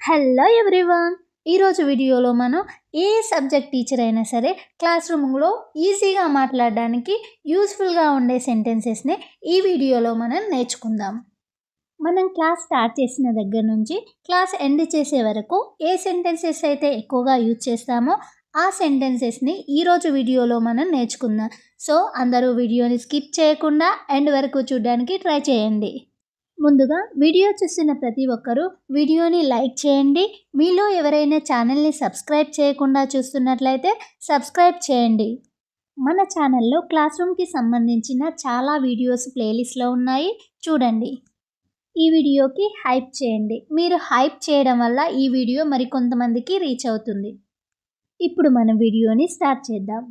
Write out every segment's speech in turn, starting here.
Hello everyone. ఈరోజు వీడియోలో మనం ఏ సబ్జెక్ట్ టీచర్ అయినా సరే క్లాస్ రూమ్లో ఈజీగా మాట్లాడడానికి యూస్ఫుల్గా ఉండే సెంటెన్సెస్ని ఈ వీడియోలో మనం నేర్చుకుందాం. మనం క్లాస్ స్టార్ట్ చేసిన దగ్గర నుంచి క్లాస్ ఎండ్ చేసే వరకు ఏ సెంటెన్సెస్ అయితే ఎక్కువగా యూజ్ చేస్తామో ఆ సెంటెన్సెస్ని ఈరోజు వీడియోలో మనం నేర్చుకుందాం. సో అందరూ వీడియోని స్కిప్ చేయకుండా ఎండ్ వరకు చూడడానికి ట్రై చేయండి. ముందుగా వీడియో చూస్తున్న ప్రతి ఒక్కరూ వీడియోని లైక్ చేయండి. మీలో ఎవరైనా ఛానల్ని సబ్స్క్రైబ్ చేయకుండా చూస్తున్నట్లయితే సబ్స్క్రైబ్ చేయండి. మన ఛానల్లో క్లాస్ రూమ్కి సంబంధించిన చాలా వీడియోస్ ప్లేలిస్ట్లో ఉన్నాయి, చూడండి. ఈ వీడియోకి హైప్ చేయండి. మీరు హైప్ చేయడం వల్ల ఈ వీడియో మరికొంతమందికి రీచ్ అవుతుంది. ఇప్పుడు మనం వీడియోని స్టార్ట్ చేద్దాం.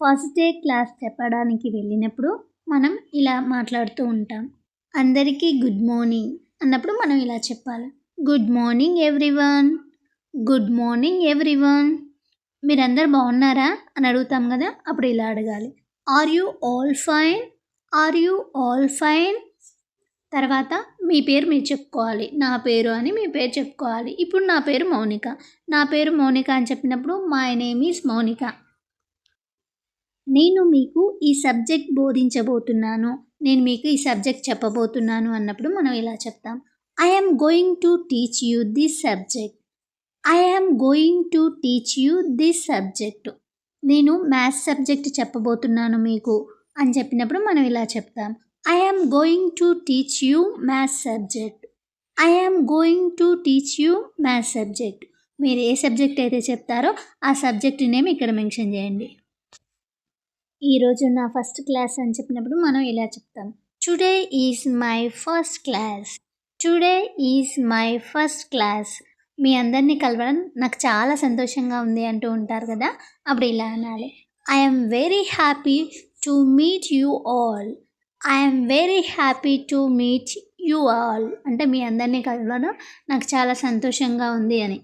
ఫస్ట్ డే క్లాస్ చెప్పడానికి వెళ్ళినప్పుడు మనం ఇలా మాట్లాడుతూ ఉంటాం. అందరికీ గుడ్ మార్నింగ్ అన్నప్పుడు మనం ఇలా చెప్పాలి. Good morning everyone. Good morning everyone. మీరందరు బాగున్నారా అని అడుగుతాం కదా, అప్పుడు ఇలా అడగాలి. Are you all fine? Are you all fine? తర్వాత మీ పేరు మీరు చెప్పుకోవాలి. నా పేరు అని మీ పేరు చెప్పుకోవాలి. ఇప్పుడు నా పేరు మౌనిక. నా పేరు మౌనిక అని చెప్పినప్పుడు మై నేమ్ ఈజ్ మౌనిక. నేను మీకు ఈ సబ్జెక్ట్ బోధించబోతున్నాను, నేను మీకు ఈ సబ్జెక్ట్ చెప్పబోతున్నాను అన్నప్పుడు మనం ఇలా చెప్తాం. I am going to teach you this subject. I am going to teach you this subject. నేను మ్యాథ్స్ సబ్జెక్ట్ చెప్పబోతున్నాను మీకు అని చెప్పినప్పుడు మనం ఇలా చెప్తాం. I am going to teach you maths subject. I am going to teach you maths subject. మీరు ఏ subject అయితే చెప్తారో ఆ సబ్జెక్ట్ నేమ్ ఇక్కడ మెన్షన్ చేయండి. ఈరోజు నా ఫస్ట్ క్లాస్ అని చెప్పినప్పుడు మనం ఇలా చెప్తాం. Today is my first class. Today is my first class. మీ అందరినీ కలవడం నాకు చాలా సంతోషంగా ఉంది అంటూ ఉంటారు కదా, అప్పుడు ఇలా అనాలి. I'm very happy to meet you all. I'm very happy to meet you all అంటే మీ అందరినీ కలవడం నాకు చాలా సంతోషంగా ఉంది అని.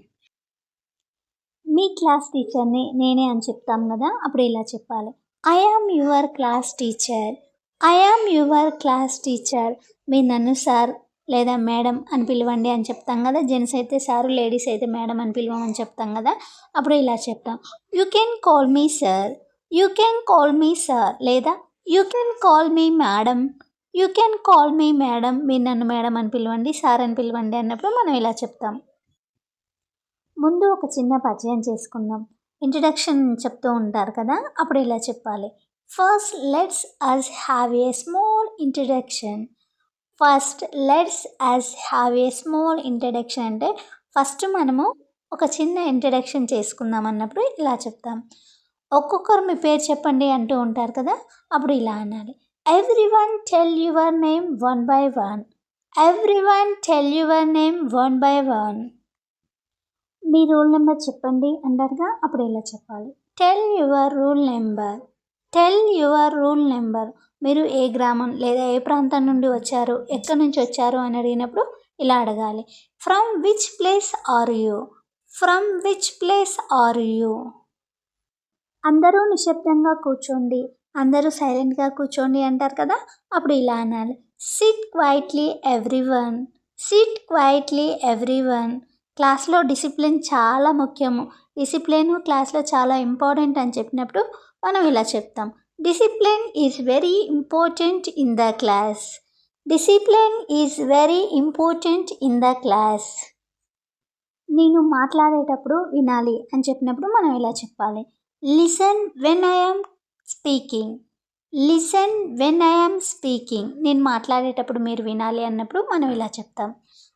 మీ క్లాస్ టీచర్ని నేనే అని చెప్తాం కదా, అప్పుడు ఇలా చెప్పాలి. I am your class teacher. I am your class teacher. మీరు నన్ను సార్ లేదా మేడం అని పిలవండి అని చెప్తాం కదా. జెంట్స్ అయితే సారు, లేడీస్ అయితే మేడం అని పిలవమని చెప్తాం కదా, అప్పుడు ఇలా చెప్తాం. You can call me sir. You can call me sir లేదా you can call me madam. You can call me madam. మీరు నన్ను మేడం అని పిలవండి, సార్ అని పిలవండి అన్నప్పుడు మనం ఇలా చెప్తాం. ముందు ఒక చిన్న పరిచయం చేసుకుందాం. ఇంట్రడక్షన్ చెప్తూ ఉంటారు కదా, అప్పుడు ఇలా చెప్పాలి. First let's us have a small introduction. First let's us have a small introduction అంటే ఫస్ట్ మనము ఒక చిన్న ఇంట్రడక్షన్ చేసుకుందాం అన్నప్పుడు ఇలా చెప్తాం. ఒక్కొక్కరు మీ పేరు చెప్పండి అంటూ ఉంటారు కదా, అప్పుడు ఇలా అనాలి. Everyone tell your name one by one. Everyone tell your name one by one. Me rule number చెప్పండి అంటారుగా, అప్పుడు ఇలా చెప్పాలి. Tell your rule number. Tell your rule number. మీరు ఏ గ్రామం లేదా ఏ ప్రాంతం నుండి వచ్చారు, ఎక్కడి నుంచి వచ్చారు అని అడిగినప్పుడు ఇలా అడగాలి. From which place are you. From which place are you. అందరూ నిశ్శబ్దంగా కూర్చోండి, అందరూ సైలెంట్గా కూర్చోండి అంటారు కదా, అప్పుడు ఇలా అనాలి. SIT quietly everyone. SIT quietly everyone. క్లాస్లో డిసిప్లిన్ చాలా ముఖ్యము. డిసిప్లిన్ క్లాస్లో చాలా ఇంపార్టెంట్ అని చెప్పినప్పుడు మనం ఇలా చెప్తాం. Discipline is very important in the class. Discipline is very important in the class. నేను మాట్లాడేటప్పుడు వినాలి అని చెప్పినప్పుడు మనం ఇలా చెప్పాలి. Listen when I am speaking. Listen when I am speaking. నేను మాట్లాడేటప్పుడు మీరు వినాలి అన్నప్పుడు మనం ఇలా చెప్తాం.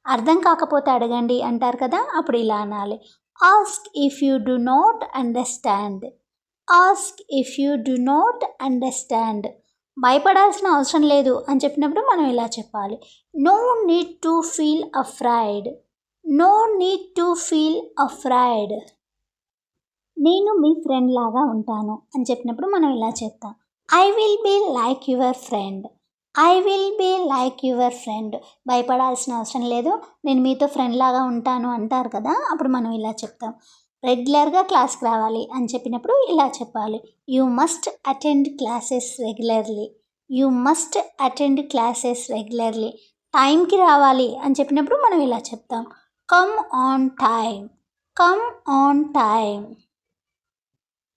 అర్థం కాకపోతే అడగండి అంటారు కదా, అప్పుడు ఇలా అనాలి. Ask if you do not understand. Ask if you do not understand. భయపడాల్సిన అవసరం లేదు అని చెప్పినప్పుడు మనం ఇలా చెప్పాలి. No need to feel afraid. No need to feel afraid. నేను మీ ఫ్రెండ్ లాగా ఉంటాను అని చెప్పినప్పుడు మనం ఇలా చెప్తాం. I will be like your friend. I will be like your friend. భయపడాల్సిన అవసరం లేదు, నేను మీతో ఫ్రెండ్ లాగా ఉంటాను అంటారు కదా, అప్పుడు మనం ఇలా చెప్తాం. రెగ్యులర్గా క్లాస్కి రావాలి అని చెప్పినప్పుడు ఇలా చెప్పాలి. You must attend classes regularly. You must attend classes regularly. టైంకి రావాలి అని చెప్పినప్పుడు మనం ఇలా చెప్తాం. Come on time, come on time.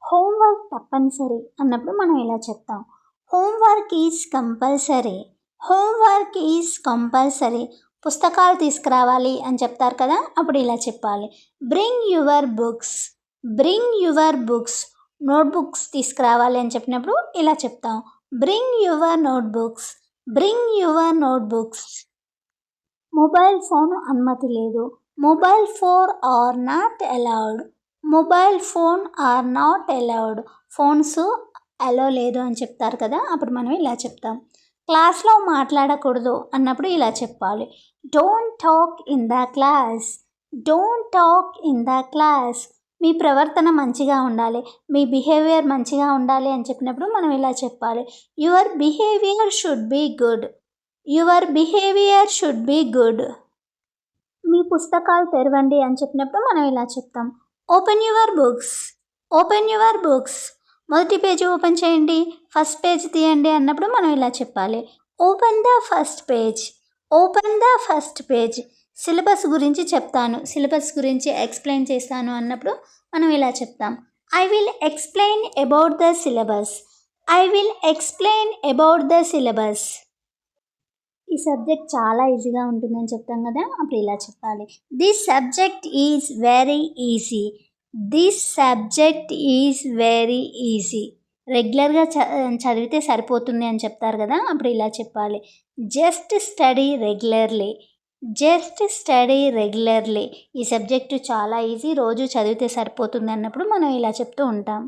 Homework తప్పనిసరి అన్నప్పుడు మనం ఇలా చెప్తాం, homework is compulsory, homework is compulsory. పుస్తకాలు తీసుకురావాలి అని చెప్తారు కదా, అప్పుడు ఇలా చెప్పాలి, bring your books, bring your books. Notebooks తీసుకురావాలి అని చెప్పినప్పుడు ఇలా చెప్తాం, bring your notebooks, bring your notebooks. Mobile phone అనుమతి లేదు, mobile phone are not allowed, mobile phone are not allowed. Phones allow లేదు అని చెప్తారు కదా, అప్పుడు మనం ఇలా చెప్తాం. క్లాస్లో మాట్లాడకూడదు అన్నప్పుడు ఇలా చెప్పాలి, don't talk in the class, don't talk in the class. మీ ప్రవర్తన మంచిగా ఉండాలి, మీ బిహేవియర్ మంచిగా ఉండాలి అని చెప్పినప్పుడు మనం ఇలా చెప్పాలి, your behaviour should be good, your behaviour should be good. మీ పుస్తకాలు తెరవండి అని చెప్పినప్పుడు మనం ఇలా చెప్తాం, open your books, open your books. మొదటి పేజీ ఓపెన్ చేయండి, ఫస్ట్ పేజ్ తీయండి అన్నప్పుడు మనం ఇలా చెప్పాలి, open the first page, open the first page. Syllabus గురించి చెప్తాను, సిలబస్ గురించి ఎక్స్ప్లెయిన్ చేస్తాను అన్నప్పుడు మనం ఇలా చెప్తాం, I will explain about the syllabus, I will explain about the syllabus. ఈ సబ్జెక్ట్ చాలా ఈజీగా ఉంటుందని చెప్తాం కదా, అప్పుడు ఇలా చెప్పాలి, this subject is very easy, this subject is very easy. రెగ్యులర్గా చదివితే సరిపోతుంది అని చెప్తారు కదా, అప్పుడు ఇలా చెప్పాలి, just study regularly, just study regularly. ఈ సబ్జెక్టు చాలా ఈజీ, రోజు చదివితే సరిపోతుంది అన్నప్పుడు మనం ఇలా చెప్తూ ఉంటాం.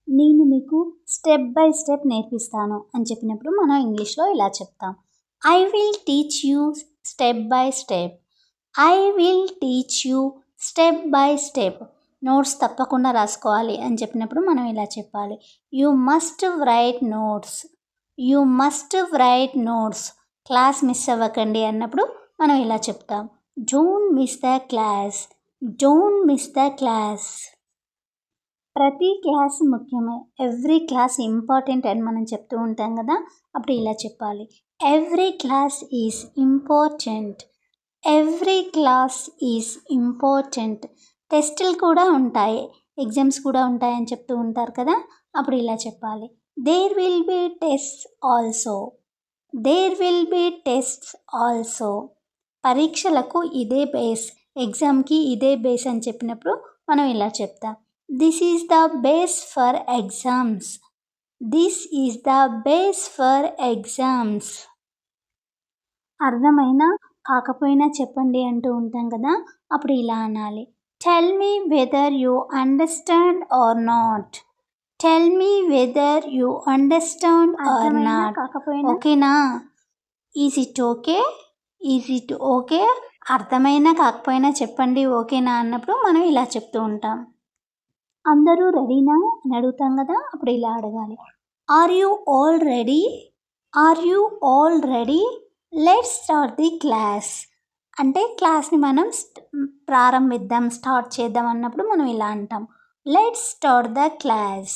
నేను మీకు స్టెప్ బై స్టెప్ నేర్పిస్తాను అని చెప్పినప్పుడు మనం ఇంగ్లీష్లో ఇలా చెప్తాం, I will teach you step by step, I will teach you step by step. Notes తప్పకుండా రాసుకోవాలి అని చెప్పినప్పుడు మనం ఇలా చెప్పాలి, you must right notes, you must right notes. Class miss అవ్వకండి అన్నప్పుడు మనం ఇలా చెప్తాం, don't miss the class, don't miss the class. ప్రతి క్లాస్ ముఖ్యమే, ఎవ్రీ క్లాస్ ఇంపార్టెంట్ అని మనం చెప్తూ ఉంటాం కదా, అప్పుడు ఇలా చెప్పాలి, every class is important, every class is important. టెస్టులు కూడా ఉంటాయి, ఎగ్జామ్స్ కూడా ఉంటాయని చెప్తూ ఉంటారు కదా, అప్పుడు ఇలా చెప్పాలి, there will be tests also, there will be tests also. పరీక్షలకు ఇదే బేస్, ఎగ్జామ్కి ఇదే బేస్ అని చెప్పినప్పుడు మనం ఇలా చెప్తాం, this is the base for exams, this is the base for exams. అర్థమైనా కాకపోయినా చెప్పండి అంటూ ఉంటాం కదా, అప్పుడు ఇలా అనాలి, tell me whether you understand or not, tell me whether you understand or not. కాకపోయినా ఓకేనా, is it okay, is it okay. అర్థమైనా కాకపోయినా చెప్పండి ఓకేనా అన్నప్పుడు మనం ఇలా చెప్తూ ఉంటాం. అందరూ రెడీనా అని అడుగుతాం కదా, అప్పుడు ఇలా అడగాలి, are you all ready, are you all ready, let's start the class. అంటే క్లాస్ని మనం ప్రారంభిద్దాం, స్టార్ట్ చేద్దాం అన్నప్పుడు మనం ఇలా అంటాం, లెట్స్ స్టార్ట్ ద క్లాస్.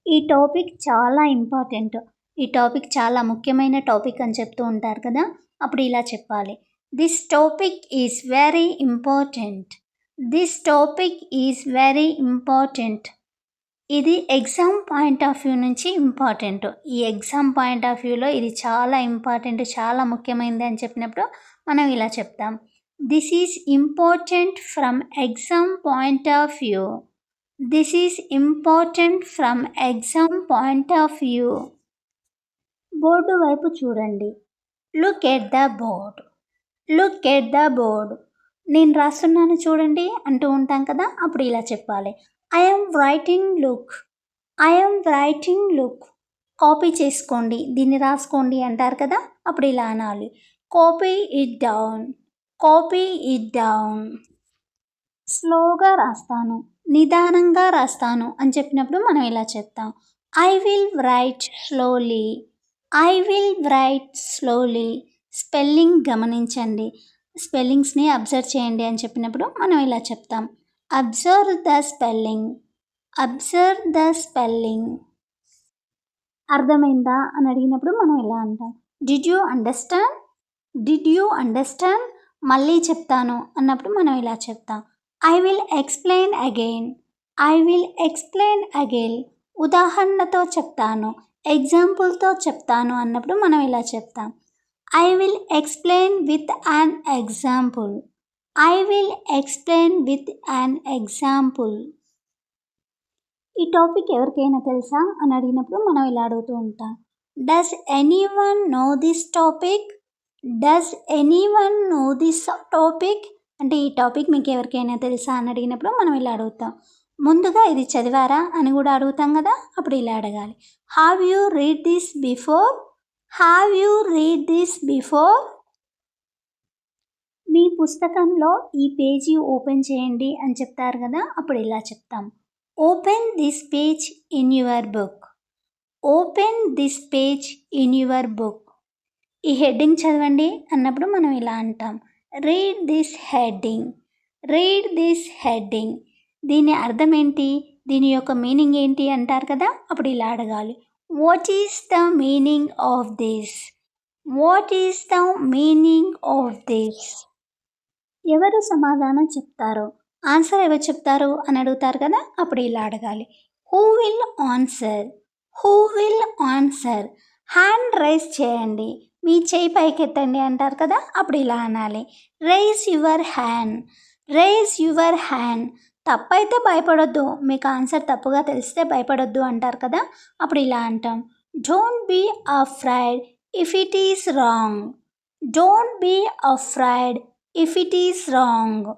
ఈ టాపిక్ చాలా ఇంపార్టెంట్, ఈ టాపిక్ చాలా ముఖ్యమైన టాపిక్ అని చెప్తూ ఉంటారు కదా, అప్పుడు ఇలా చెప్పాలి, this topic is very important, this topic is very important. ఇది ఎగ్జామ్ పాయింట్ ఆఫ్ వ్యూ నుంచి ఇంపార్టెంట్, ఈ ఎగ్జామ్ పాయింట్ ఆఫ్ వ్యూలో ఇది చాలా ఇంపార్టెంట్, చాలా ముఖ్యమైనది అని చెప్పినప్పుడు మనం ఇలా చెప్తాం, this is important from exam point of view, this is important from exam point of view. Board వైపు చూడండి, look at the board, look at the board. నేను రాస్తున్నాను చూడండి అంటూ ఉంటాం కదా, అప్పుడు ఇలా చెప్పాలి, I am writing look, I am writing look. Copy చేసుకోండి, దీన్ని రాసుకోండి అంటారు కదా, అప్పుడు ఇలా అనాలి, copy it down, copy it down. స్లోగా రాస్తాను, నిదానంగా రాస్తాను అని చెప్పినప్పుడు మనం ఇలా చెప్తాం, I will write slowly, I will write slowly. Spelling గమనించండి, స్పెల్లింగ్స్ని అబ్జర్వ్ చేయండి అని చెప్పినప్పుడు మనం ఇలా చెప్తాం, observe the spelling, observe the spelling. అర్థమైందా అని అడిగినప్పుడు మనం ఇలా అంటాం, did you understand, did you understand. మళ్ళీ చెప్తాను అన్నప్పుడు మనం ఇలా చెప్తాం. I will explain again. I will explain again. ఉదాహరణతో చెప్తాను, ఎగ్జాంపుల్‌తో చెప్తాను అన్నప్పుడు మనం ఇలా చెప్తాం. I will explain with an example. I will explain with an example. ఈ టాపిక్ ఎవరికైనా తెలుసా అని అడిగినప్పుడు మనం ఇలా అడుగుతూ ఉంటాం. Does anyone know this topic? Does anyone know this topic? అంటే ఈ టాపిక్ మీకు ఎవరికైనా తెలుసా అని అడిగినప్పుడు మనం ఇలా అడుగుతాం. ముందుగా ఇది చదివారా అని కూడా అడుగుతాం కదా, అప్పుడు ఇలా అడగాలి. Have you read this before? Have you read this before? మీ పుస్తకంలో ఈ పేజీ ఓపెన్ చేయండి అని చెప్తారు కదా, అప్పుడు ఇలా చెప్తాం. Open this page in your book. Open this page in your book. ఈ హెడ్డింగ్ చదవండి అన్నప్పుడు మనం ఇలా అంటాం. Read this heading. Read this heading. దీని అర్థం ఏంటి, దీని యొక్క మీనింగ్ ఏంటి అంటారు కదా, అప్పుడు ఇలా అడగాలి. What is the meaning of this? What is the meaning of this? ఎవరు సమాధానం చెప్తారో, ఆన్సర్ ఎవరు చెప్తారు అని అడుగుతారు కదా, అప్పుడు ఇలా అడగాలి. Who will answer? Who will answer? Hand raise చేయండి, మీ చేయి పైకెత్తండి అంటారు కదా, అప్పుడు ఇలా అనాలి. Rise your hand. Rise your hand. తప్పైతే భయపడొద్దు, మీకు ఆన్సర్ తప్పుగా తెలిస్తే భయపడొద్దు అంటారు కదా, అప్పుడు ఇలా అంటాం. Don't be afraid if it is wrong. Don't be afraid if it is wrong.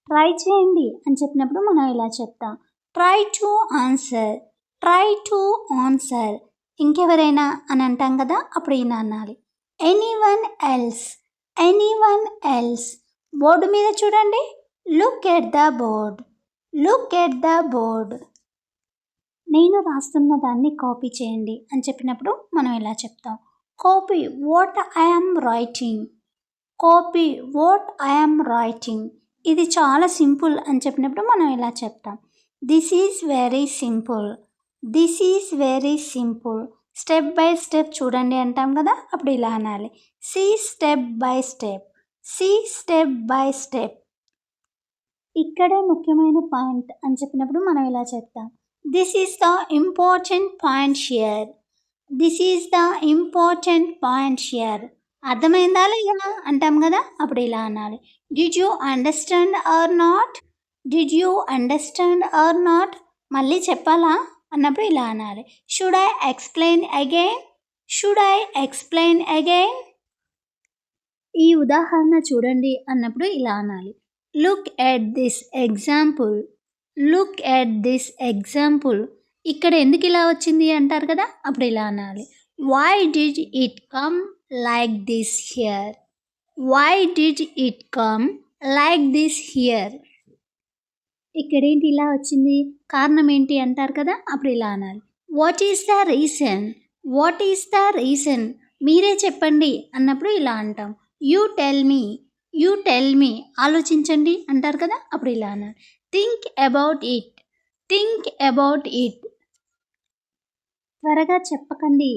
Try చేయండి అని చెప్పినప్పుడు మనం ఇలా చెప్తాం. Try to answer. Try to answer. ఇంకెవరైనా అని అంటాం కదా, అప్పుడు ఈయన అనాలి. Anyone else. Anyone else. Board మీద చూడండి. Look at the board. Look at the board. నేను రాస్తున్న దాన్ని కాపీ చేయండి అని చెప్పినప్పుడు మనం ఇలా చెప్తాం. Copy what I'm writing. Copy what I'm writing. ఇది చాలా సింపుల్ అని చెప్పినప్పుడు మనం ఇలా చెప్తాం. This is very simple. This is very simple. Step by step చూడండి అంటాం కదా, అప్పుడు ఇలా అనాలి. See step by step. See step by step. ఇక్కడే ముఖ్యమైన పాయింట్ అని చెప్పినప్పుడు మనం ఇలా చెప్తాం. This is the important point here. This is the important point here. అర్థమైందా లేదా అంటాం కదా, అప్పుడు ఇలా అనాలి. Did you understand or not? Did you understand or not? మళ్ళీ చెప్పాలా అన్నప్పుడు ఇలా అనాలి. Should I explain again? Should I explain again? ఈ ఉదాహరణ చూడండి అన్నప్పుడు ఇలా అనాలి. Look at this example. Look at this example. ఇక్కడ ఎందుకు ఇలా వచ్చింది అంటారు కదా, అప్పుడు ఇలా అనాలి. Why did it come like this here? Why did it come like this here? ఇక్కడేంటి ఇలా వచ్చింది, కారణం ఏంటి అంటారు కదా, అప్పుడు ఇలా అనాలి. What is the reason? What is the reason? మీరే చెప్పండి అన్నప్పుడు ఇలా అంటాం. You tell me. You tell me. ఆలోచించండి అంటారు కదా, అప్పుడు ఇలా అనాలి. Think about it. Think about it. త్వరగా చెప్పకండి,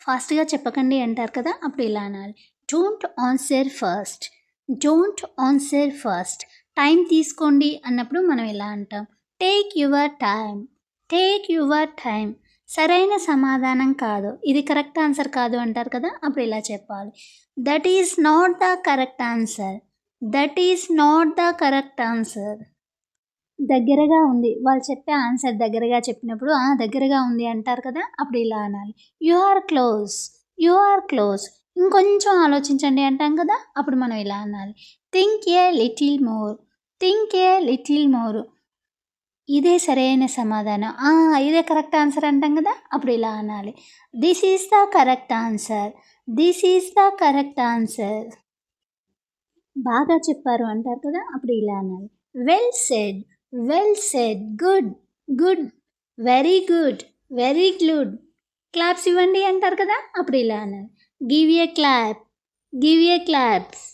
ఫాస్ట్గా చెప్పకండి అంటారు కదా, అప్పుడు ఇలా అనాలి. Don't answer first. Don't answer first. Time తీసుకోండి అన్నప్పుడు మనం ఇలా అంటాం. Take your time. Take your time. సరైన సమాధానం కాదు, ఇది కరెక్ట్ ఆన్సర్ కాదు అంటారు కదా, అప్పుడు ఇలా చెప్పాలి. That is not the correct answer. That is not the correct answer. దగ్గరగా ఉంది, వాళ్ళు చెప్పే ఆన్సర్ దగ్గరగా చెప్పినప్పుడు దగ్గరగా ఉంది అంటారు కదా, అప్పుడు ఇలా అనాలి. You are close. You are close. ఇంకొంచెం ఆలోచించండి అంటాం కదా, అప్పుడు మనం ఇలా అనాలి. Think a little more. Think a little more. ఇదే సరైన సమాధానం, ఇదే కరెక్ట్ ఆన్సర్ అంటాం కదా, అప్పుడు ఇలా అనాలి. This is the correct answer. This is the correct answer. బాగా చెప్పారు అంటారు కదా, అప్పుడు ఇలా అనాలి. Well said. Well said. Good. Good. Very good. Very good. Claps ఇవ్వండి అంటారు కదా, అప్పుడు ఇలా అనాలి. Give a clap. Give a claps.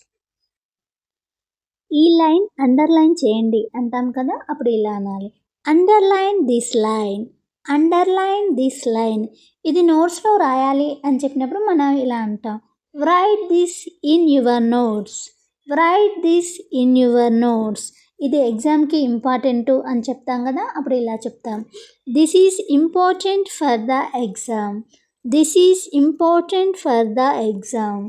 ఈ లైన్ అండర్లైన్ చేయండి అంటాం కదా, అప్పుడు ఇలా అనాలి. Underline this line. Underline this line. ఇది నోట్స్లో రాయాలి అని చెప్పినప్పుడు మనం ఇలా అంటాం. Right this in your notes. Right this in your notes. ఇది ఎగ్జామ్కి ఇంపార్టెంట్ అని చెప్తాం కదా, అప్పుడు ఇలా చెప్తాం. This is important for the exam. This is important for the exam.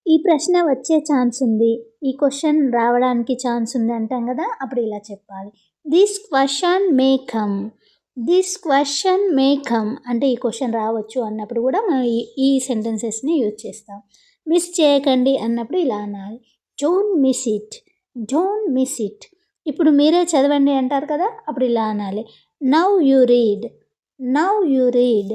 ఈ ప్రశ్న వచ్చే ఛాన్స్ ఉంది, ఈ క్వశ్చన్ రావడానికి ఛాన్స్ ఉంది అంటాం కదా, అప్పుడు ఇలా చెప్పాలి. This question may come. This question may come అంటే ఈ క్వశ్చన్ రావచ్చు అన్నప్పుడు కూడా మనం ఈ సెంటెన్సెస్ని యూజ్ చేస్తాం. మిస్ చేయకండి అన్నప్పుడు ఇలా అనాలి. Don't miss it. Don't miss it. ఇప్పుడు మీరే చదవండి అంటారు కదా, అప్పుడు ఇలా అనాలి. Now you read. Now you read.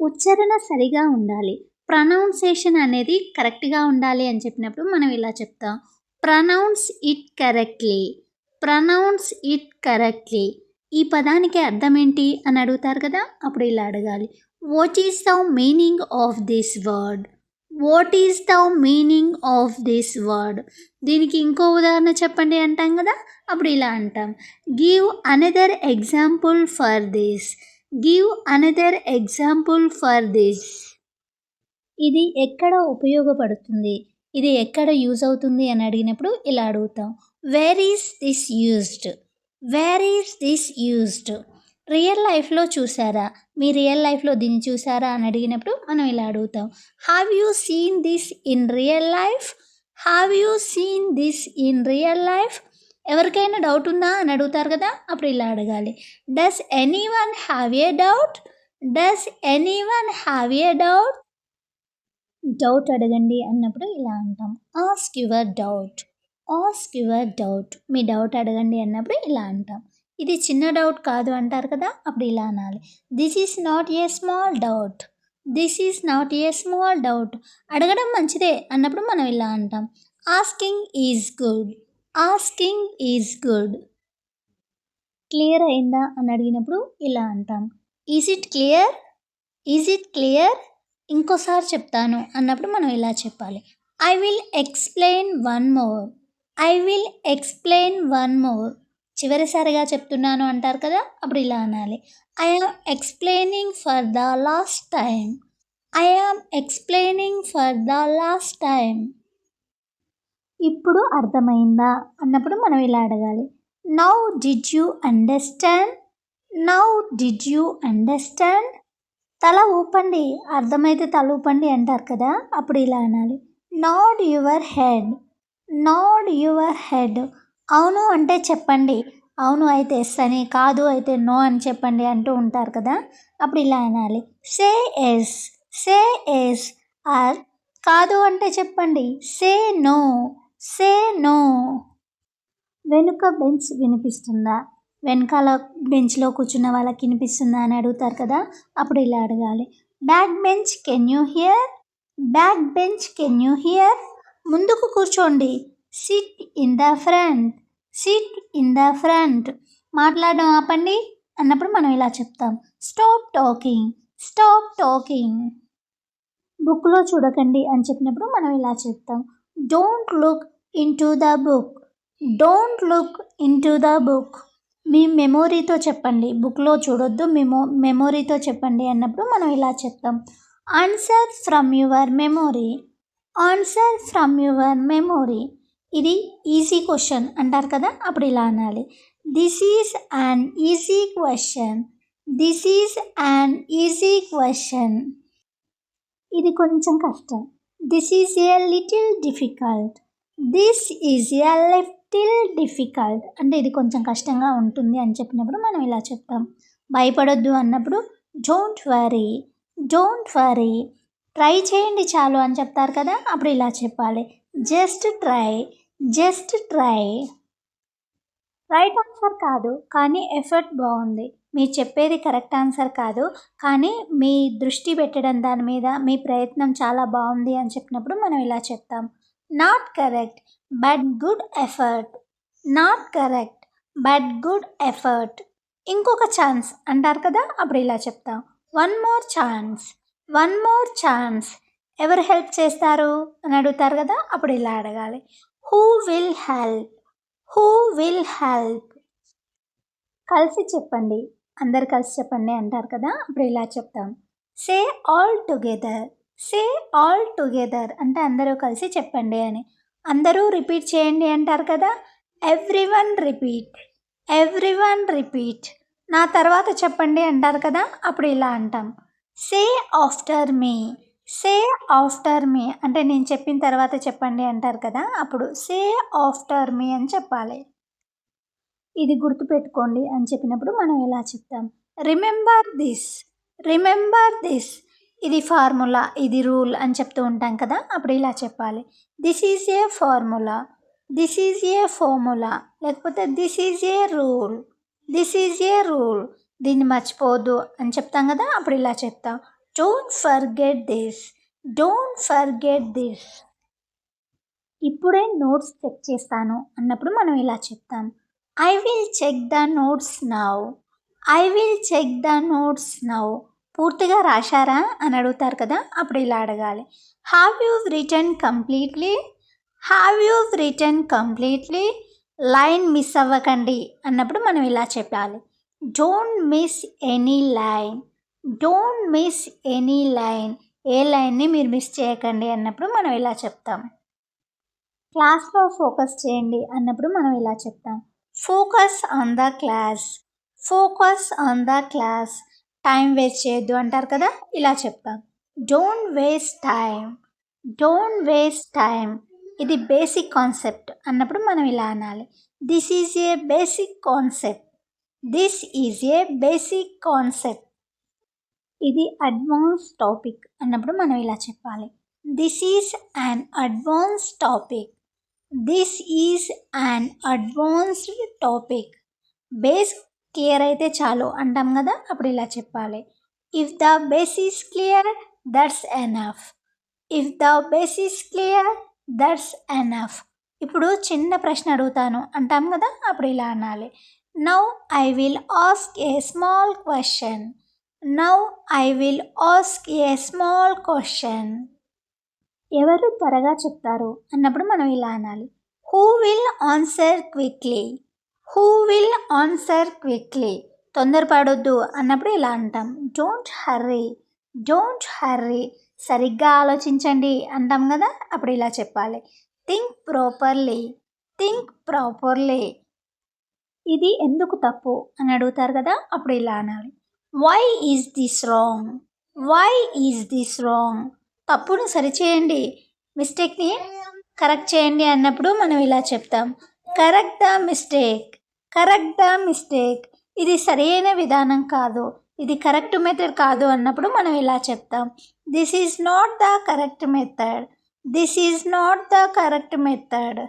ఉచ్చారణ సరిగా ఉండాలి, ప్రొనౌన్సేషన్ అనేది కరెక్ట్గా ఉండాలి అని చెప్పినప్పుడు మనం ఇలా చెప్తాం. Pronounce it correctly. Pronounce it correctly. ఈ పదానికి అర్థం ఏంటి అని అడుగుతారు కదా, అప్పుడు ఇలా అడగాలి. What is the meaning of this word. What is the meaning of this word. దీనికి ఇంకో ఉదాహరణ చెప్పండి అంటాం కదా, అప్పుడు ఇలా అంటాం. Give another example for this. Give another example for this. ఇది ఎక్కడ ఉపయోగపడుతుంది, ఇది ఎక్కడ యూజ్ అవుతుంది అని అడిగినప్పుడు ఇలా అడుగుతాం. Where is this used. Where is this used. Real లైఫ్లో చూసారా, మీ రియల్ లైఫ్లో దీన్ని చూసారా అని అడిగినప్పుడు మనం ఇలా అడుగుతాం. Have you seen this in real life. Have you seen this in real life. ఎవరికైనా డౌట్ ఉందా అని అడుగుతారు కదా, అప్పుడు ఇలా అడగాలి. Does any one have a doubt. Does any one have a doubt. Doubt అడగండి అన్నప్పుడు ఇలా అంటాం. Ask your doubt. Ask your doubt. Me doubt అడగండి అన్నప్పుడు ఇలా అంటాం. ఇది చిన్న డౌట్ కాదు అంటారు కదా, అప్పుడు ఇలా అనాలి. This is not a small doubt. This is not a small doubt. అడగడం మంచిదే అన్నప్పుడు మనం ఇలా అంటాం. Asking is good. Asking is good. Clear అయిందా అని అడిగినప్పుడు ఇలా అంటాం. Is it clear. Is it clear. ఇంకోసారి చెప్తాను అన్నప్పుడు మనం ఇలా చెప్పాలి. I will explain one more. I will explain one more. చివరిసారిగా చెప్తున్నాను అంటారు కదా, అప్పుడు ఇలా అనాలి. I am explaining for the last time. I am explaining for the last time. ఇప్పుడు అర్థమైందా అన్నప్పుడు మనం ఇలా అడగాలి. Now did you understand. Now did you understand. తల ఊపండి, అర్థమైతే తల ఊపండి అంటారు కదా, అప్పుడు ఇలా అనాలి. Node your head. Node your head. అవును అంటే చెప్పండి, అవును అయితే ఎస్ అని, కాదు అయితే నో అని చెప్పండి అంటూ ఉంటారు కదా, అప్పుడు ఇలా అనాలి. Say yes. Say yes. ఆర్ కాదు అంటే చెప్పండి. Say no. Say no. వెనుక బెంచ్ వినిపిస్తుందా, వెనకాల బెంచ్లో కూర్చున్న వాళ్ళకి వినిపిస్తుందా అని అడుగుతారు కదా, అప్పుడు ఇలా అడగాలి. Back bench can you hear. Back bench can you hear. ముందుకు కూర్చోండి. Sit in the front. Sit in the front. మాట్లాడడం ఆపండి అన్నప్పుడు మనం ఇలా చెప్తాం. Stop talking. Stop talking. బుక్లో చూడకండి అని చెప్పినప్పుడు మనం ఇలా చెప్తాం. Don't look into the book. Don't look into the book. మీ మెమొరీతో చెప్పండి, బుక్లో చూడొద్దు, మెమొరీతో చెప్పండి అన్నప్పుడు మనం ఇలా చెప్తాం. Answer from your memory. Answer from your memory. ఇది ఈజీ క్వశ్చన్ అంటారు కదా, అప్పుడు ఇలా అనాలి. This is an easy question. This is an easy question. ఇది కొంచెం కష్టం. This is a little difficult. This is a little difficult అంటే ఇది కొంచెం కష్టంగా ఉంటుంది అని చెప్పినప్పుడు మనం ఇలా చెప్తాం. భయపడొద్దు అన్నప్పుడు don't worry. Don't worry. Try చేయండి చాలు అని చెప్తారు కదా, అప్పుడు ఇలా చెప్పాలి. Just try. Just try. Right answer కాదు కానీ ఎఫర్ట్ బాగుంది. మీరు చెప్పేది కరెక్ట్ ఆన్సర్ కాదు కానీ మీ దృష్టి పెట్టడం దాని మీద, మీ ప్రయత్నం చాలా బాగుంది అని చెప్పినప్పుడు మనం ఇలా చెప్తాం. Not correct but good effort. Not correct but good effort. ఇంకొక ఛాన్స్ అంటారు కదా, అప్పుడు ఇలా చెప్తాం. One more chance. One more chance. ఎవరు హెల్ప్ చేస్తారు అని అడుగుతారు కదా, అప్పుడు ఇలా అడగాలి. Who will help. Who will help. కలిసి చెప్పండి, అందరు కలిసి చెప్పండి అంటారు కదా, అప్పుడు ఇలా చెప్తాం. Say all together. Say all together అంటే అందరూ కలిసి చెప్పండి అని. అందరూ రిపీట్ చేయండి అంటారు కదా! Everyone repeat, everyone repeat. నా తర్వాత చెప్పండి అంటారు కదా! అప్పుడు ఇలా అంటాం. సే ఆఫ్టర్ మీ, సే ఆఫ్టర్ మీ అంటే నేను చెప్పిన తర్వాత చెప్పండి అంటారు కదా! అప్పుడు సే ఆఫ్టర్ మీ అని చెప్పాలి. ఇది గుర్తుపెట్టుకోండి అని చెప్పినప్పుడు మనం ఎలా చెప్తాం. Remember this, remember this. ఇది ఫార్ములా, ఇది రూల్ అని చెప్తూ ఉంటాం కదా! అప్పుడు ఇలా చెప్పాలి. This is a formula, this is a formula, లేకపోతే this is a rule, this is a rule. దీన్ని మర్చిపోవద్దు అని చెప్తాం కదా! అప్పుడు ఇలా చెప్తాం. Don't forget this, don't forget this. ఇప్పుడే నోట్స్ చెక్ చేస్తాను అన్నప్పుడు మనం ఇలా చెప్తాం. I will check the notes now, I will check the notes now. పూర్తిగా రాశారా అని అడుగుతారు కదా! అప్పుడు ఇలా అడగాలి. Have you written completely, have you written completely. Line miss అవ్వకండి అన్నప్పుడు మనం ఇలా చెప్పాలి. Don't miss any line, don't miss any line. ఏ లైన్ని మీరు మిస్ చేయకండి అన్నప్పుడు మనం ఇలా చెప్తాం. క్లాస్లో ఫోకస్ చేయండి అన్నప్పుడు మనం ఇలా చెప్తాం. Focus on the class, focus on the class. Time waste చేయొద్దు అంటారు కదా! ఇలా చెప్తాం. Don't waste time, don't waste time. ఇది బేసిక్ కాన్సెప్ట్ అన్నప్పుడు మనం ఇలా అనాలి. This is A basic concept, this is A basic concept. ఇది అడ్వాన్స్ టాపిక్ అన్నప్పుడు మనం ఇలా చెప్పాలి. This is an advance topic, this is an advanced topic. Base clear అయితే చాలు అంటాం కదా! అప్పుడు ఇలా చెప్పాలి. If the base is clear that's enough, if the base is clear that's enough. ఇప్పుడు చిన్న ప్రశ్న అడుగుతాను అంటాం కదా! అప్పుడు ఇలా అనాలి. Now I will ask a small question, now I will ask a small question. ఎవరు త్వరగా చెప్తారు అన్నప్పుడు మనం ఇలా అనాలి. Who will answer quickly, who will answer quickly. తొందరపడొద్దు అన్నప్పుడు ఇలా అంటాం. Don't hurry, don't hurry. సరిగ్గా ఆలోచించండి అంటాం కదా! అప్పుడు ఇలా చెప్పాలి. Think properly, think properly. ఇది ఎందుకు తప్పు అని అడుగుతారు కదా! అప్పుడు ఇలా అనాలి. Why is this wrong, why is this wrong. తప్పును సరిచేయండి, మిస్టేక్ని కరెక్ట్ చేయండి అన్నప్పుడు మనం ఇలా చెప్తాం. Correct the mistake, correct the mistake. ఇది సరైన విధానం కాదు, ఇది కరెక్ట్ మెథడ్ కాదు అన్నప్పుడు మనం ఇలా చెప్తాం. This is not the correct method, this is not the correct method.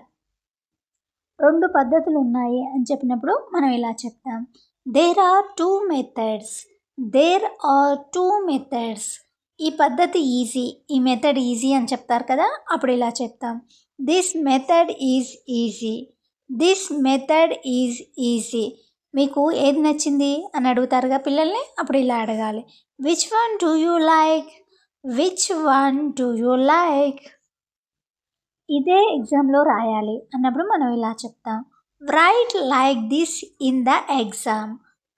రెండు పద్ధతులు ఉన్నాయి అని చెప్పినప్పుడు మనం ఇలా చెప్తాం. There are two methods, there are two methods. ఈ పద్ధతి ఈజీ, ఈ మెథడ్ ఈజీ అని చెప్తారు కదా! అప్పుడు ఇలా చెప్తాం. This method is easy, this method is easy. మీకు ఏది నచ్చింది అని అడుగుతారుగా పిల్లల్ని, అప్పుడు ఇలా అడగాలి. Which one do you like, which one do you like. ఇదే ఎగ్జామ్లో రాయాలి అన్నప్పుడు మనం ఇలా చెప్తాం. Right like this in the exam,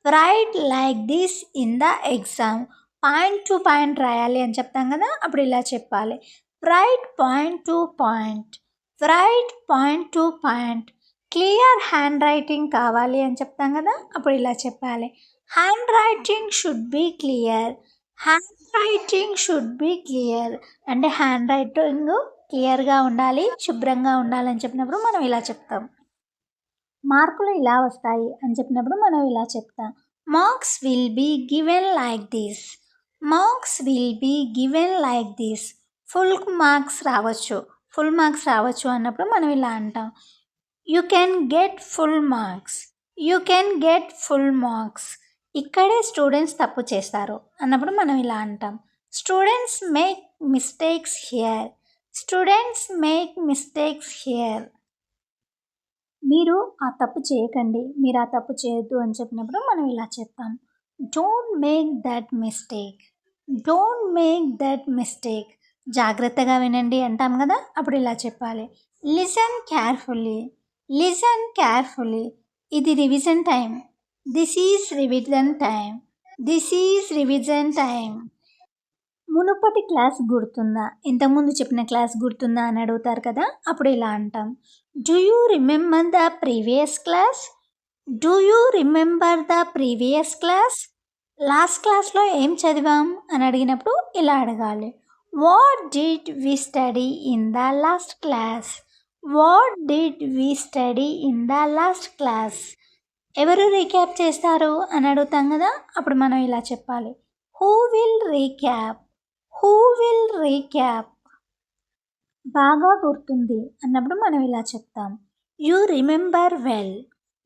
right like this in the exam. Point to point రాయాలి అని చెప్తాం కదా! అప్పుడు ఇలా చెప్పాలి. Right point to point, right point to point. Clear hand writing కావాలి అని చెప్తాం కదా! అప్పుడు ఇలా చెప్పాలి. Handwriting should be clear, handwriting should be clear. అంటే హ్యాండ్ రైటింగ్ క్లియర్గా ఉండాలి, శుభ్రంగా ఉండాలని చెప్పినప్పుడు మనం ఇలా చెప్తాం. మార్కులు ఇలా వస్తాయి అని చెప్పినప్పుడు మనం ఇలా చెప్తాం. Marks will be given like this, marks will be given like this. Full marks రావచ్చు, ఫుల్ మార్క్స్ రావచ్చు అన్నప్పుడు మనం ఇలా అంటాం. You can get full marks, you can get full marks. ఇక్కడే స్టూడెంట్స్ తప్పు చేస్తారు అన్నప్పుడు మనం ఇలా అంటాం. Students make mistakes here, students make mistakes here. మీరు ఆ తప్పు చేయకండి, మీరు ఆ తప్పు చేయొద్దు అని చెప్పినప్పుడు మనం ఇలా చెప్తాం. Don't make that mistake, don't make that mistake. జాగ్రత్తగా వినండి అంటాం కదా! అప్పుడు ఇలా చెప్పాలి. Listen carefully, listen carefully. ఇది revision time, this is revision time, this is revision time. మునుపటి క్లాస్ గుర్తుందా? ఇంతకుముందు చెప్పిన క్లాస్ గుర్తుందా అని అడుగుతారు కదా! అప్పుడు ఇలా అంటాం. Do you remember the previous class? Do you remember the previous class? Last క్లాస్లో ఏం చదివాం అని అడిగినప్పుడు ఇలా అడగాలి. What did we study in the last class? What did we study in the last class? ఎవరు రీక్యాప్ చేస్తారు అని అడుగుతాం కదా! అప్పుడు మనం ఇలా చెప్పాలి. Who will recap? Who will recap? బాగా గుర్తుంది అన్నప్పుడు మనం ఇలా చెప్తాం. You remember well.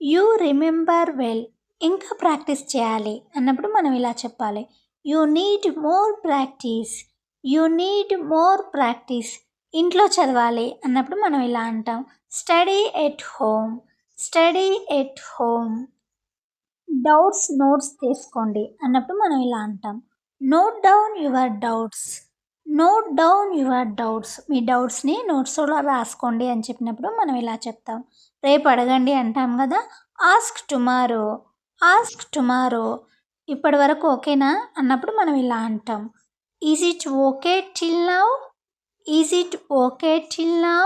You remember well. ఇంకా ప్రాక్టీస్ చేయాలి అన్నప్పుడు మనం ఇలా చెప్పాలి. You need more practice. You need more practice. ఇంట్లో చదవాలి అన్నప్పుడు మనం ఇలా అంటాం. Study at home. Study at home. Doubts notes తీసుకోండి అన్నప్పుడు మనం ఇలా అంటాం. Note down your doubts. Note down your doubts. మీ డౌట్స్ని నోట్స్లో రాసుకోండి అని చెప్పినప్పుడు మనం ఇలా చెప్తాం. రేపు అడగండి అంటాం కదా! Ask tomorrow. Ask tomorrow. ఇప్పటి వరకు ఓకేనా అన్నప్పుడు మనం ఇలా అంటాం. Is it okay till now? Is it okay till now?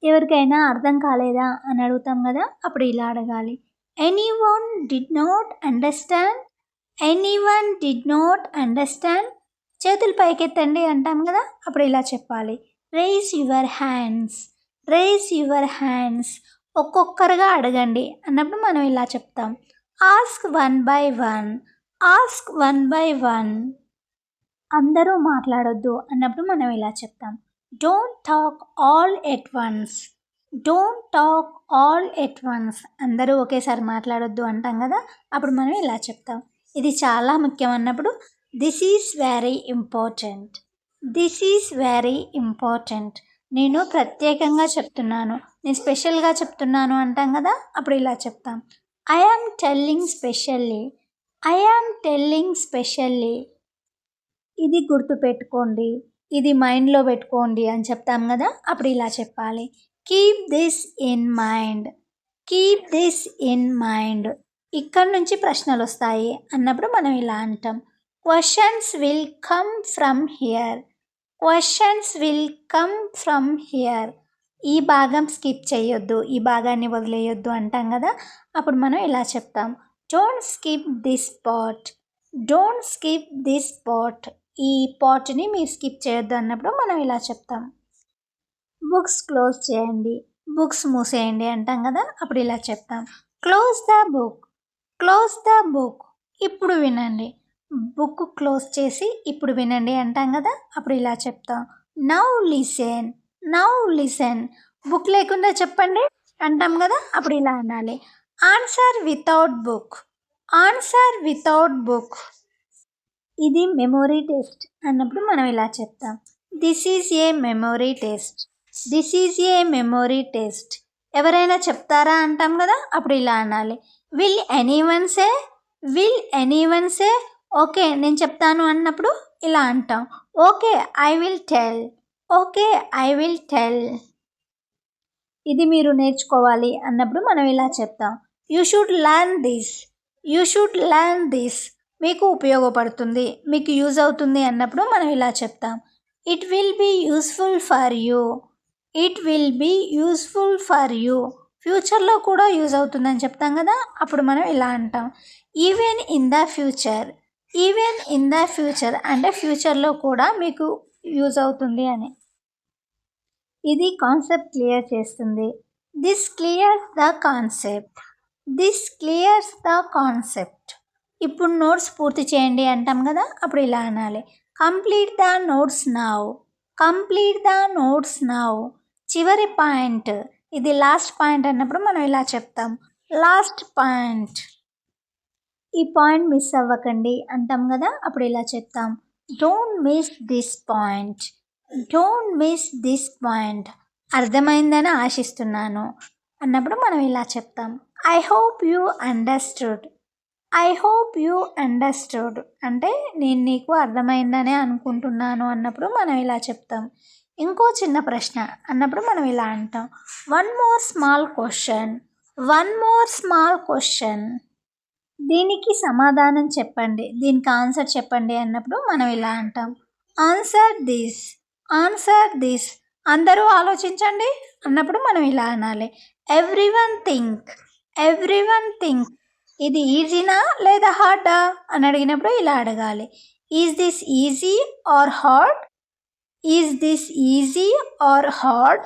ఎవరికైనా అర్థం కాలేదా అని అడుగుతాం కదా! అప్పుడు ఇలా అడగాలి. Anyone did not understand? Anyone did not understand? చేతులు పైకెత్తండి అంటాం కదా! అప్పుడు ఇలా చెప్పాలి. Rise your hands. Rise your hands. ఒక్కొక్కరుగా అడగండి అన్నప్పుడు మనం ఇలా చెప్తాం. Ask one by one. Ask one by one. అందరూ మాట్లాడొద్దు అన్నప్పుడు మనం ఇలా చెప్తాం. Don't talk all at once. Don't talk all at once. అందరూ ఒకేసారి మాట్లాడొద్దు అంటాం కదా! అప్పుడు మనం ఇలా చెప్తాం. ఇది చాలా ముఖ్యం అన్నప్పుడు this is very important. This is very important. నేను ప్రత్యేకంగా చెప్తున్నాను, నేను స్పెషల్గా చెప్తున్నాను అంటాం కదా! అప్పుడు ఇలా చెప్తాం. I am telling specially. I am telling specially. ఇది గుర్తుపెట్టుకోండి, ఇది మైండ్లో పెట్టుకోండి అని చెప్తాం కదా! అప్పుడు ఇలా చెప్పాలి. Keep this in mind. Keep this in mind. ఇక్కడ నుంచి ప్రశ్నలు వస్తాయి అన్నప్పుడు మనం ఇలా అంటాం. Questions will come from here. Questions will come from here. ఈ భాగం స్కిప్ చేయొద్దు, ఈ భాగాన్ని వదిలేయొద్దు అంటాం కదా! అప్పుడు మనం ఇలా చెప్తాం. Don't skip this part. Don't skip this part. ఈ పార్ట్ని మీరు స్కిప్ చేయొద్దు అన్నప్పుడు మనం ఇలా చెప్తాం. బుక్స్ క్లోజ్ చేయండి, బుక్స్ మూసేయండి అంటాం కదా! అప్పుడు ఇలా చెప్తాం. Close the book. Close the book. ఇప్పుడు వినండి. బుక్ క్లోజ్ చేసి ఇప్పుడు వినండి అంటాం కదా! అప్పుడు ఇలా చెప్తాం. Now listen. Now listen. Book లేకుండా చెప్పండి అంటాం కదా! అప్పుడు ఇలా అనాలి. Answer without book. Answer without book. ఇది మెమొరీ టెస్ట్ అన్నప్పుడు మనం ఇలా చెప్తాం. This is A memory test. This is A memory test. ఎవరైనా చెప్తారా అంటాం కదా! అప్పుడు ఇలా అనాలి. Will anyone say? Will anyone say? Okay నేను చెప్తాను అన్నప్పుడు ఇలా అంటాం. Okay I will tell. Okay I will tell. ఇది మీరు నేర్చుకోవాలి అన్నప్పుడు మనం ఇలా చెప్తాం. You should learn this. You should learn this. మీకు ఉపయోగపడుతుంది, మీకు యూజ్ అవుతుంది అన్నప్పుడు మనం ఇలా చెప్తాం. It will be useful for you. It will be useful for you. ఫ్యూచర్లో కూడా యూజ్ అవుతుందని చెప్తాం కదా! అప్పుడు మనం ఇలా అంటాం. Even in the future. Even in the future అంటే ఫ్యూచర్లో కూడా మీకు యూజ్ అవుతుంది అని. ఇది కాన్సెప్ట్ క్లియర్ చేస్తుంది. This clears the concept. This clears the concept. ఇప్పుడు నోట్స్ పూర్తి చేయండి అంటాం కదా! అప్పుడు ఇలా అనాలి. Complete the notes now. Complete the notes now. చివరి పాయింట్, ఇది లాస్ట్ పాయింట్ అన్నప్పుడు మనం ఇలా చెప్తాం. Last point. ఈ పాయింట్ మిస్ అవ్వకండి అంటాం కదా! అప్పుడు ఇలా చెప్తాం. Don't miss this point. Don't miss this point. అర్థమైందని ఆశిస్తున్నాను అన్నప్పుడు మనం ఇలా చెప్తాం. I hope you understood. I hope you understood అంటే నేను నీకు అర్థమైందనే అనుకుంటున్నాను అన్నప్పుడు మనం ఇలా చెప్తాం. ఇంకో చిన్న ప్రశ్న అన్నప్పుడు మనం ఇలా అంటాం. One more small question. One more small question. దీనికి సమాధానం చెప్పండి, దీనికి ఆన్సర్ చెప్పండి అన్నప్పుడు మనం ఇలా అంటాం, ఆన్సర్ దిస్, ఆన్సర్ దిస్. అందరూ ఆలోచించండి అన్నప్పుడు మనం ఇలా అనాలి, ఎవ్రీవన్ థింక్, ఎవ్రీవన్ థింక్. ఇది ఈజీనా లేదా హార్డా అని అడిగినప్పుడు ఇలా అడగాలి, is this easy or hard, is this easy or hard.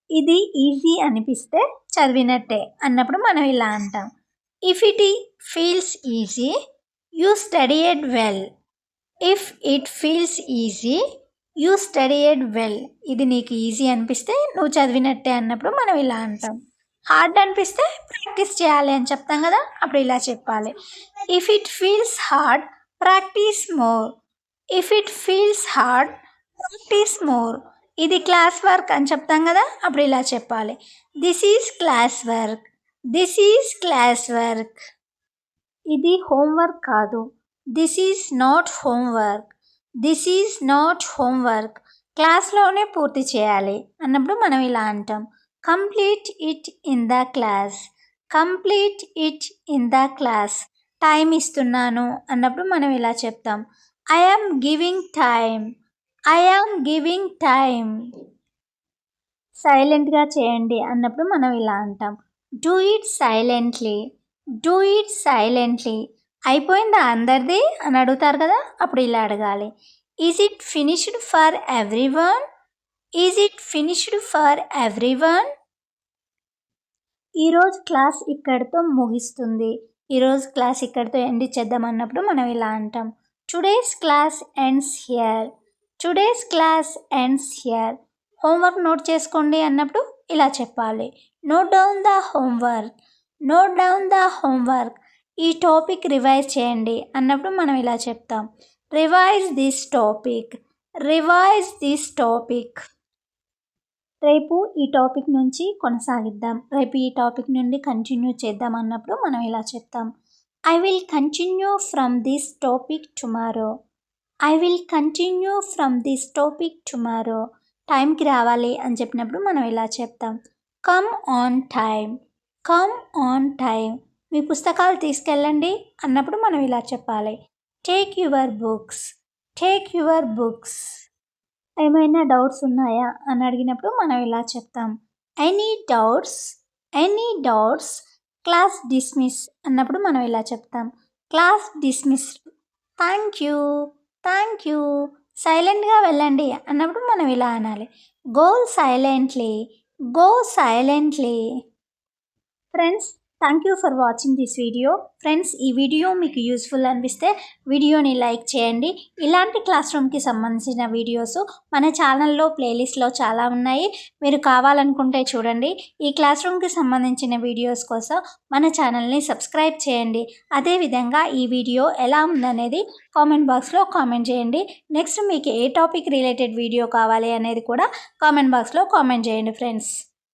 ఇది ఈజీ అనిపిస్తే చదివినట్టే అన్నప్పుడు మనం ఇలా అంటాం, if it feels easy you studied well, if it feels easy you studied well. ఇది నీకు ఈజీ అనిపిస్తే నువ్వు చదివినట్టే అన్నప్పుడు మనం ఇలా అంటాం. హార్డ్ అనిపిస్తే ప్రాక్టీస్ చేయాలి అని చెప్తాం కదా, అప్పుడు ఇలా చెప్పాలి, if it feels hard practice more, if it feels hard practice more. ఇది క్లాస్ వర్క్ అని చెప్తాం కదా, అప్పుడు ఇలా చెప్పాలి, this is class work, this is class work. ఇది హోంవర్క్ కాదు, this is not homework, this is not homework. క్లాస్లోనే పూర్తి చేయాలి అన్నప్పుడు మనం ఇలా అంటాం, complete it in the class, complete it in the class. Time ఇస్తున్నాను అన్నప్పుడు మనం ఇలా చెప్తాం, I am giving time, I am giving time. సైలెంట్గా చేయండి అన్నప్పుడు మనం ఇలా అంటాం, do it silently, do it silently. అయిపోయిందా అందరిది అని అడుగుతారు కదా, అప్పుడు ఇలా అడగాలి, is it finished for every one, is it finished for every one. ఈరోజు క్లాస్ ఇక్కడితో ముగిస్తుంది, ఈరోజు క్లాస్ ఇక్కడితో ఎండ్ చేద్దాం అన్నప్పుడు మనం ఇలా అంటాం, today's class ends here, today's class ends here. Homework note చేసుకోండి అన్నప్పుడు ఇలా చెప్పాలి, note down the homework, note down the homework. ఈ టాపిక్ రివైజ్ చేయండి అన్నప్పుడు మనం ఇలా చెప్తాం, revise this topic, revise this topic. రేపు ఈ టాపిక్ నుంచి కొనసాగిద్దాం, రేపు ఈ టాపిక్ నుండి కంటిన్యూ చేద్దాం అన్నప్పుడు మనం ఇలా చెప్తాం, I will continue from this topic tomorrow, I will continue from this topic tomorrow. టైంకి రావాలి అని చెప్పినప్పుడు మనం ఇలా చెప్తాం, come on time, come on time. మీ పుస్తకాలు తీసుకెళ్ళండి అన్నప్పుడు మనం ఇలా చెప్పాలి, take your books, take your books. ఏమైనా డౌట్స్ ఉన్నాయా అని అడిగినప్పుడు మనం ఇలా చెప్తాం, any doubts, any doubts. Class dismiss అన్నప్పుడు మనం ఇలా చెప్తాం, class dismiss. Thank you, thank you. సైలెంట్గా వెళ్ళండి అన్నప్పుడు మనం ఇలా అనాలి, go silently, go silently. Friends, thank you for watching this video. Friends, ఈ వీడియో మీకు యూస్ఫుల్ అనిపిస్తే వీడియోని లైక్ చేయండి. ఇలాంటి క్లాస్ రూమ్కి సంబంధించిన వీడియోస్ మన ఛానల్లో ప్లేలిస్ట్లో చాలా ఉన్నాయి, మీరు కావాలనుకుంటే చూడండి. ఈ క్లాస్ రూమ్కి సంబంధించిన వీడియోస్ కోసం మన ఛానల్ని సబ్స్క్రైబ్ చేయండి. అదేవిధంగా ఈ వీడియో ఎలా ఉందనేది కామెంట్ బాక్స్లో కామెంట్ చేయండి. నెక్స్ట్ మీకు ఏ టాపిక్ రిలేటెడ్ వీడియో కావాలి అనేది కూడా కామెంట్ బాక్స్లో కామెంట్ చేయండి ఫ్రెండ్స్.